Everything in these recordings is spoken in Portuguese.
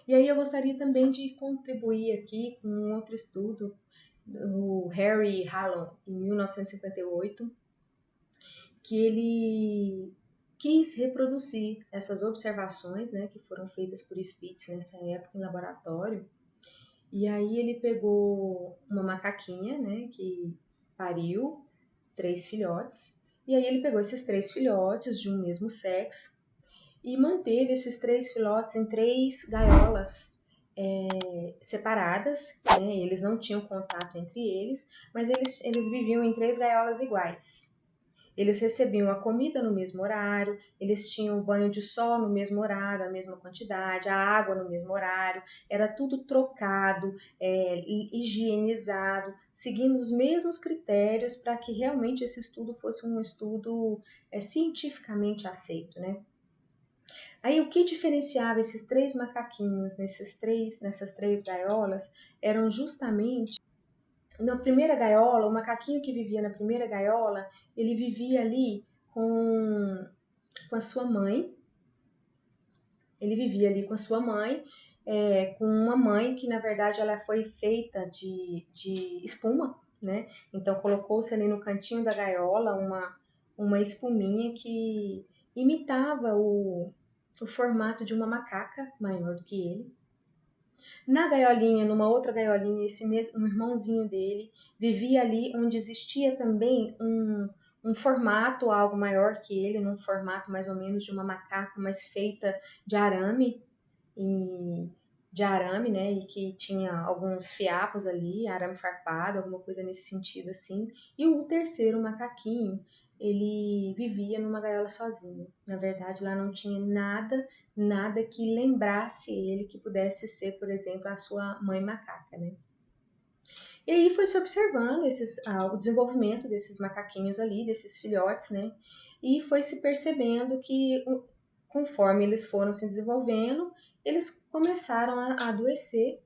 E aí eu gostaria também de contribuir aqui com um outro estudo, o Harry Hallam, em 1958, que ele quis reproduzir essas observações, né, que foram feitas por Spitz nessa época em laboratório. E aí ele pegou uma macaquinha, né, que pariu 3 filhotes, e aí ele pegou esses 3 filhotes de um mesmo sexo e manteve esses 3 filhotes em 3 gaiolas separadas, né? Eles não tinham contato entre eles, mas eles viviam em 3 gaiolas iguais. Eles recebiam a comida no mesmo horário, eles tinham o banho de sol no mesmo horário, a mesma quantidade, a água no mesmo horário, era tudo trocado, higienizado, seguindo os mesmos critérios para que realmente esse estudo fosse um estudo cientificamente aceito, né? Aí o que diferenciava esses 3 macaquinhos nessas 3 gaiolas eram justamente na primeira gaiola, o macaquinho que vivia na primeira gaiola, ele vivia ali com a sua mãe, ele vivia ali com a sua mãe, com uma mãe que na verdade ela foi feita de espuma, né? Então colocou-se ali no cantinho da gaiola uma espuminha que imitava o formato de uma macaca maior do que ele. Na gaiolinha, numa outra gaiolinha, esse mesmo um irmãozinho dele vivia ali onde existia também um formato algo maior que ele, num formato mais ou menos de uma macaca, mas feita de arame e de arame, né? E que tinha alguns fiapos ali, arame farpado, alguma coisa nesse sentido assim. E o terceiro macaquinho, ele vivia numa gaiola sozinho. Na verdade, lá não tinha nada que lembrasse ele que pudesse ser, por exemplo, a sua mãe macaca, né? E aí foi se observando o desenvolvimento desses macaquinhos ali, desses filhotes, né? E foi se percebendo que conforme eles foram se desenvolvendo, eles começaram a adoecer.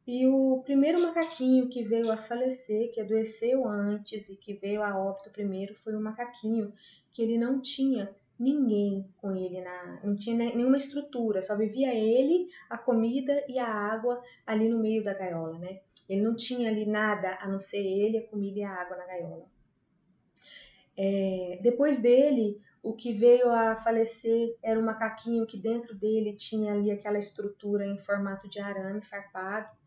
E o primeiro macaquinho que veio a falecer, que adoeceu antes e que veio a óbito primeiro, foi um macaquinho que ele não tinha ninguém com ele, não tinha nenhuma estrutura, só vivia ele, a comida e a água ali no meio da gaiola, né? Ele não tinha ali nada a não ser ele, a comida e a água na gaiola. Depois dele, o que veio a falecer era um macaquinho que dentro dele tinha ali aquela estrutura em formato de arame farpado.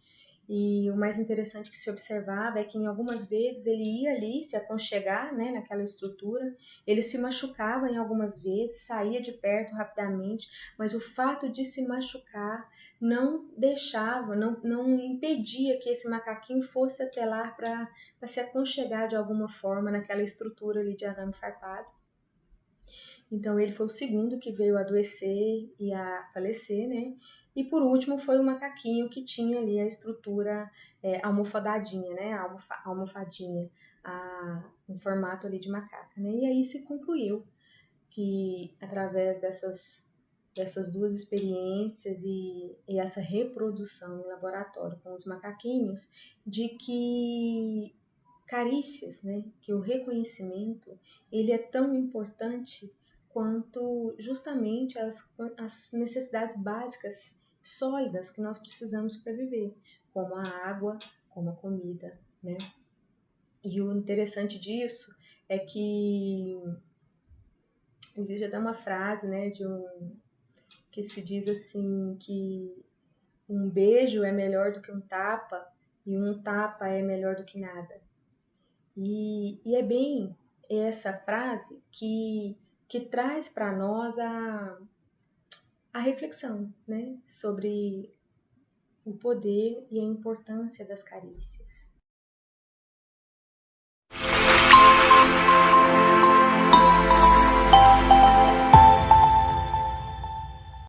E o mais interessante que se observava é que em algumas vezes ele ia ali se aconchegar, né, naquela estrutura, ele se machucava em algumas vezes, saía de perto rapidamente, mas o fato de se machucar não deixava, não impedia que esse macaquinho fosse até lá para se aconchegar de alguma forma naquela estrutura ali de arame farpado. Então ele foi o segundo que veio a adoecer e a falecer, né? E por último foi o macaquinho que tinha ali a estrutura almofadadinha, né? Almofadinha, em formato ali de macaca, né? E aí se concluiu que através dessas duas experiências e essa reprodução em laboratório com os macaquinhos, de que carícias, né? Que o reconhecimento ele é tão importante quanto justamente as necessidades básicas sólidas que nós precisamos para viver, como a água, como a comida, né? E o interessante disso é que existe até uma frase, né, que se diz assim que um beijo é melhor do que um tapa e um tapa é melhor do que nada. E é bem essa frase que traz para nós a reflexão, né, sobre o poder e a importância das carícias.